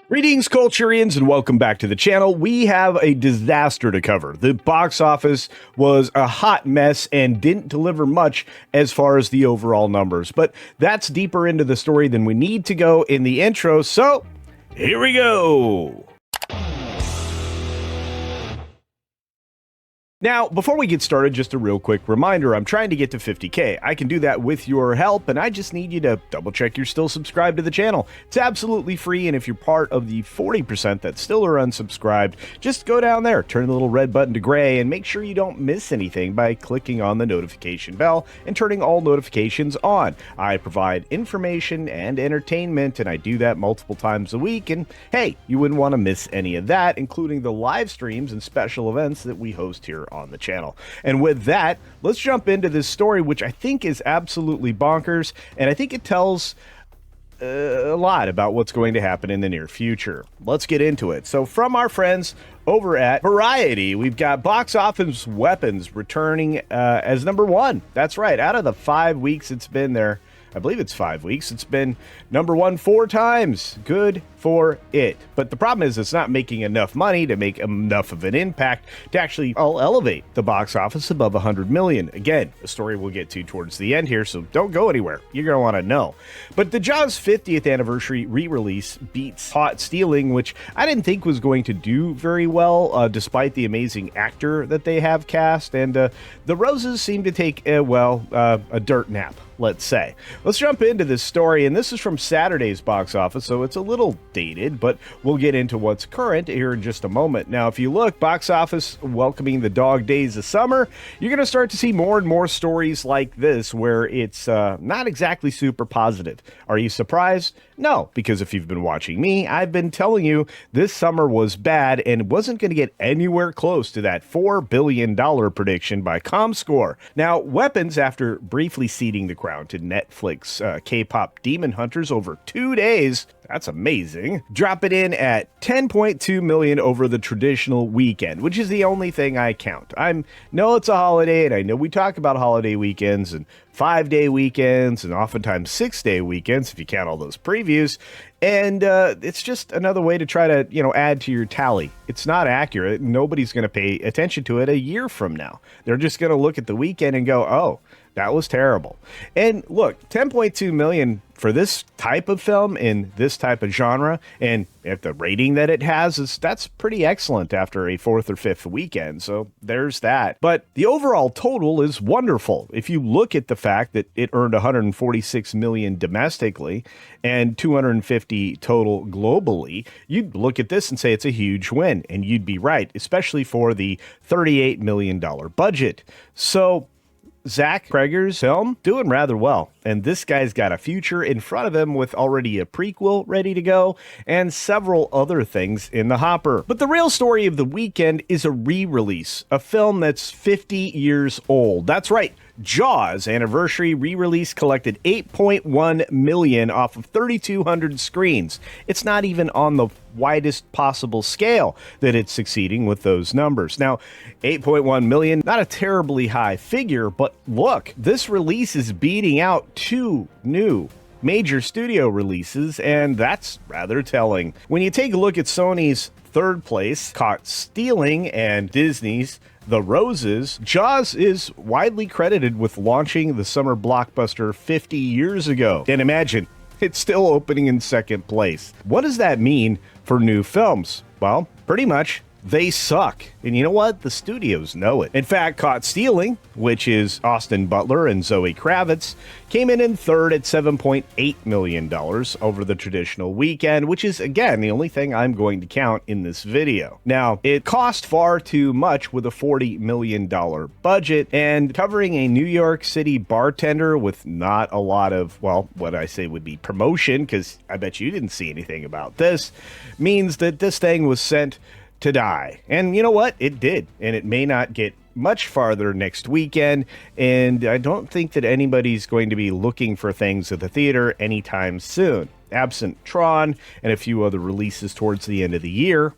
Greetings, Culturians, and welcome back to the channel. We have a disaster to cover. The box office was a hot mess and didn't deliver much as far as the overall numbers. But that's deeper into the story than we need to go in the intro, so here we go. Now, before we get started, just a real quick reminder, I'm trying to get to 50K. I can do that with your help, and I just need you to double check you're still subscribed to the channel. It's absolutely free, and if you're part of the 40% that still are unsubscribed, just go down there, turn the little red button to gray, and make sure you don't miss anything by clicking on the notification bell and turning all notifications on. I provide information and entertainment, and I do that multiple times a week, and hey, you wouldn't want to miss any of that, including the live streams and special events that we host here on the channel. And with that, let's jump into this story, which I think is absolutely bonkers, and I think it tells a lot about what's going to happen in the near future. Let's get into it. So from our friends over at Variety, we've got Box Office Weapons returning as number one. That's right. Out of the 5 weeks it's been there, I believe it's 5 weeks, it's been number one 4 times. Good for it. But the problem is it's not making enough money to make enough of an impact to actually elevate the box office above 100 million. Again, a story we'll get to towards the end here, so don't go anywhere. You're going to want to know. But the Jaws 50th anniversary re-release beats Caught Stealing, which I didn't think was going to do very well, despite the amazing actor that they have cast. And the Roses seem to take, a dirt nap, let's say. Let's jump into this story, and this is from Saturday's box office, so it's a little dated, but we'll get into what's current here in just a moment. Now, if you look, box office welcoming the dog days of summer, you're going to start to see more and more stories like this where it's not exactly super positive. Are you surprised? No, because if you've been watching me, I've been telling you this summer was bad and wasn't going to get anywhere close to that $4 billion prediction by ComScore. Now, Weapons, after briefly ceding the crown to Netflix K-pop Demon Hunters over 2 days, that's amazing, drop it in at 10.2 million over the traditional weekend, which is the only thing I count. No, it's a holiday, and I know we talk about holiday weekends and 5-day weekends and oftentimes 6-day weekends if you count all those previews, and it's just another way to try to add to your tally. It's not accurate. Nobody's going to pay attention to it a year from now. They're just going to look at the weekend and go, oh, that was terrible. And look, 10.2 million for this type of film in this type of genre, and at the rating that it has, that's pretty excellent after a 4th or 5th weekend. So there's that. But the overall total is wonderful. If you look at the fact that it earned 146 million domestically and 250 total globally, you'd look at this and say it's a huge win, and you'd be right, especially for the $38 million budget. So Zach Cregger's film doing rather well, and this guy's got a future in front of him with already a prequel ready to go and several other things in the hopper. But the real story of the weekend is a re-release, a film that's 50 years old. That's right. Jaws anniversary re-release collected 8.1 million off of 3,200 screens. It's not even on the widest possible scale that it's succeeding with those numbers. Now, 8.1 million, not a terribly high figure, but look, this release is beating out 2 new major studio releases, and that's rather telling. When you take a look at Sony's third place, Caught Stealing, and Disney's The Roses, Jaws is widely credited with launching the summer blockbuster 50 years ago. And imagine, it's still opening in second place. What does that mean for new films? Well, pretty much, they suck. And you know what? The studios know it. In fact, Caught Stealing, which is Austin Butler and Zoe Kravitz, came in third at $7.8 million over the traditional weekend, which is, again, the only thing I'm going to count in this video. Now, it cost far too much with a $40 million budget, and covering a New York City bartender with not a lot of, well, what I say would be promotion, because I bet you didn't see anything about this, means that this thing was sent to die. And you know what? It did. And it may not get much farther next weekend. And I don't think that anybody's going to be looking for things at the theater anytime soon. Absent Tron and a few other releases towards the end of the year,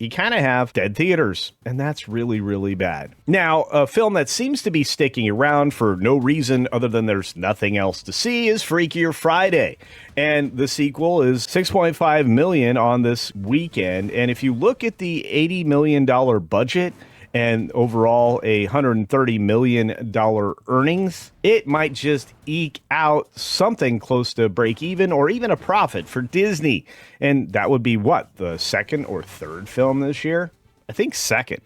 you kind of have dead theaters, and that's really, really bad. Now, a film that seems to be sticking around for no reason other than there's nothing else to see is Freakier Friday. And the sequel is $6.5 million on this weekend. And if you look at the $80 million budget, and overall $130 million earnings, it might just eke out something close to break even or even a profit for Disney. And that would be what, the second or third film this year? I think second.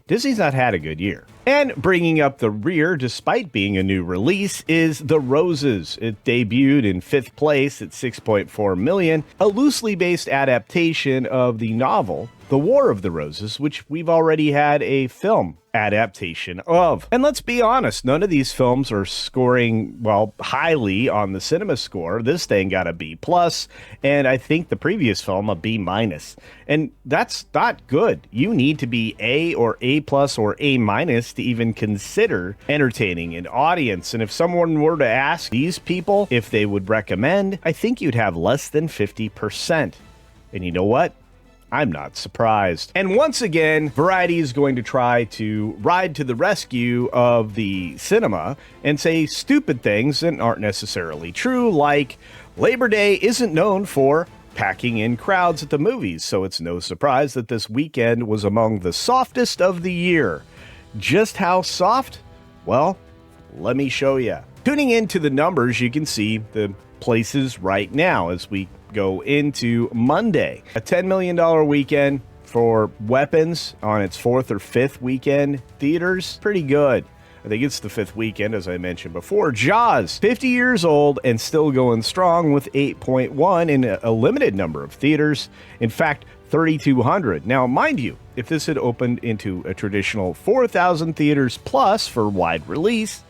Disney's not had a good year. And bringing up the rear, despite being a new release, is The Roses. It debuted in 5th place at $6.4 million, a loosely based adaptation of the novel The War of the Roses, which we've already had a film adaptation of. And let's be honest, none of these films are scoring, well, highly on the cinema score. This thing got a B+, and I think the previous film a B-. And that's not good. You need to be A or A+ or A- to even consider entertaining an audience. And if someone were to ask these people if they would recommend, I think you'd have less than 50%. And you know what? I'm not surprised. And once again, Variety is going to try to ride to the rescue of the cinema and say stupid things that aren't necessarily true, like Labor Day isn't known for packing in crowds at the movies, so it's no surprise that this weekend was among the softest of the year. Just how soft? Well, let me show you. Tuning into the numbers, you can see the places right now as we go into Monday. A $10 million weekend for Weapons on its 4th or 5th weekend. Theaters, pretty good. I think it's the 5th weekend, as I mentioned before. Jaws, 50 years old and still going strong with 8.1 in a limited number of theaters. In fact, 3,200. Now, mind you, if this had opened into a traditional 4,000 theaters plus for wide release,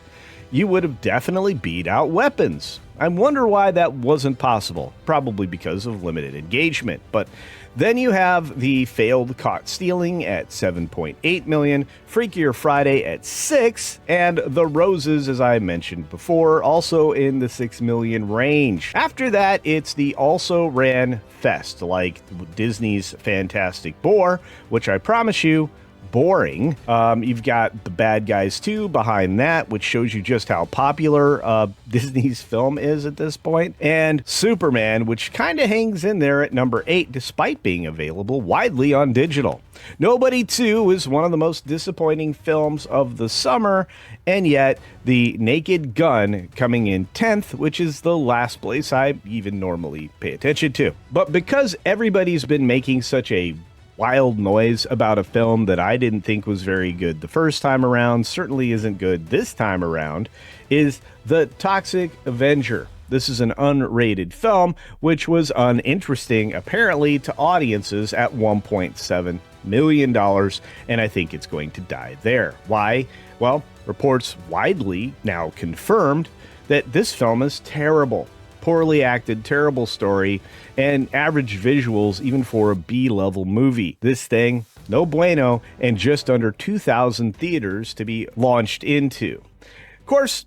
you would have definitely beat out Weapons. I wonder why that wasn't possible. Probably because of limited engagement. But then you have the failed Caught Stealing at $7.8 million, Freakier Friday at $6 million, and The Roses, as I mentioned before, also in the $6 million range. After that, it's the also ran fest, like Disney's Fantastic Four, which I promise you, boring. You've got The Bad Guys 2 behind that, which shows you just how popular Disney's film is at this point, and Superman, which kind of hangs in there at number 8 despite being available widely on digital. Nobody 2 is one of the most disappointing films of the summer, and yet The Naked Gun coming in 10th, which is the last place I even normally pay attention to. But because everybody's been making such a wild noise about a film that I didn't think was very good the first time around, certainly isn't good this time around, is The Toxic Avenger. This is an unrated film, which was uninteresting, apparently, to audiences at $1.7 million, and I think it's going to die there. Why? Well, reports widely now confirmed that this film is terrible. Poorly acted, terrible story, and average visuals even for a B-level movie. This thing, no bueno, and just under 2,000 theaters to be launched into. Of course,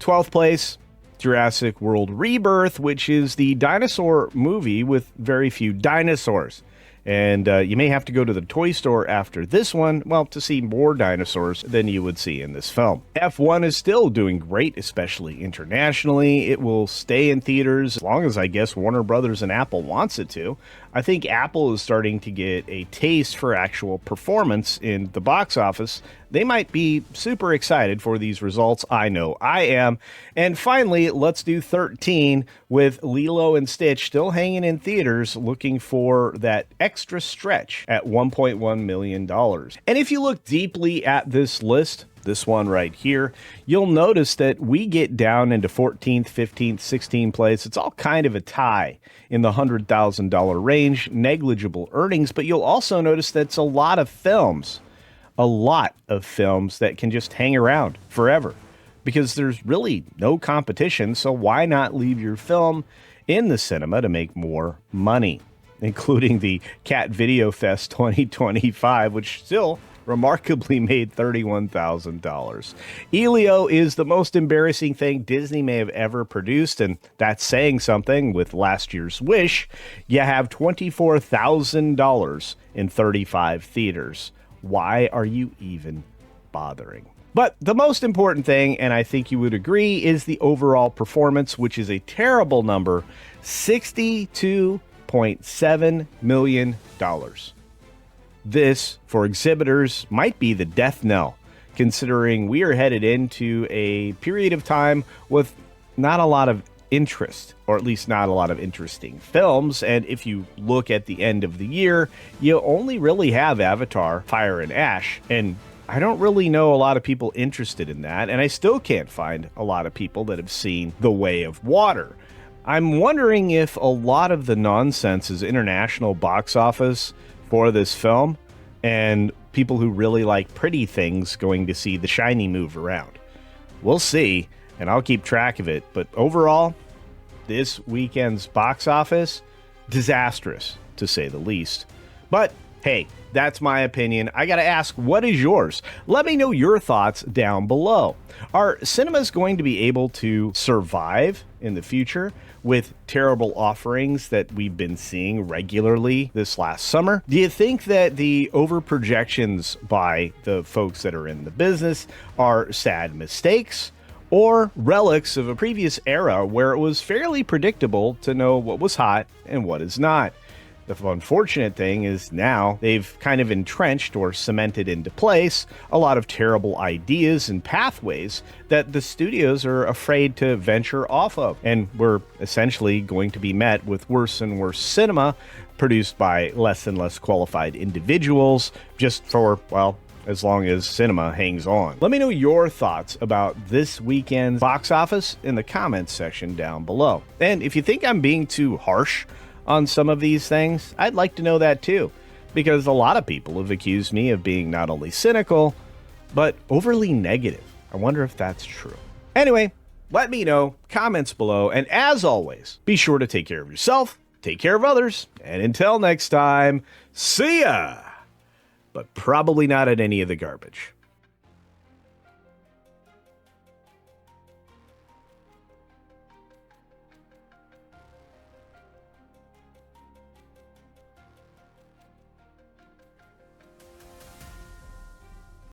12th place, Jurassic World Rebirth, which is the dinosaur movie with very few dinosaurs. And you may have to go to the toy store after this one, well, to see more dinosaurs than you would see in this film. F1 is still doing great, especially internationally. It will stay in theaters as long as, I guess, Warner Brothers and Apple wants it to. I think Apple is starting to get a taste for actual performance in the box office. They might be super excited for these results. I know I am. And finally, let's do 13 with Lilo and Stitch still hanging in theaters, looking for that extra stretch at $1.1 million. And if you look deeply at this list, this one right here, you'll notice that we get down into 14th, 15th, 16th place. It's all kind of a tie in the $100,000 range, negligible earnings, but you'll also notice that it's a lot of films that can just hang around forever because there's really no competition. So why not leave your film in the cinema to make more money, including the Cat Video Fest 2025, which still remarkably made $31,000. Elio is the most embarrassing thing Disney may have ever produced, and that's saying something. With last year's Wish, you have $24,000 in 35 theaters. Why are you even bothering? But the most important thing, and I think you would agree, is the overall performance, which is a terrible number, $62.7 million. This, for exhibitors, might be the death knell, considering we are headed into a period of time with not a lot of interest, or at least not a lot of interesting films. And if you look at the end of the year, you only really have Avatar, Fire and Ash, and I don't really know a lot of people interested in that, and I still can't find a lot of people that have seen The Way of Water. I'm wondering if a lot of the nonsense is international box office for this film, and people who really like pretty things going to see the shiny move around. We'll see, and I'll keep track of it, but overall, this weekend's box office, disastrous, to say the least. But hey, that's my opinion. I gotta ask, what is yours? Let me know your thoughts down below. Are cinemas going to be able to survive in the future with terrible offerings that we've been seeing regularly this last summer? Do you think that the overprojections by the folks that are in the business are sad mistakes, or relics of a previous era where it was fairly predictable to know what was hot and what is not? The unfortunate thing is now they've kind of entrenched or cemented into place a lot of terrible ideas and pathways that the studios are afraid to venture off of. And we're essentially going to be met with worse and worse cinema produced by less and less qualified individuals just for, well, as long as cinema hangs on. Let me know your thoughts about this weekend's box office in the comments section down below. And if you think I'm being too harsh on some of these things, I'd like to know that too, because a lot of people have accused me of being not only cynical, but overly negative. I wonder if that's true. Anyway, let me know, comments below, and as always, be sure to take care of yourself, take care of others, and until next time, see ya! But probably not at any of the garbage.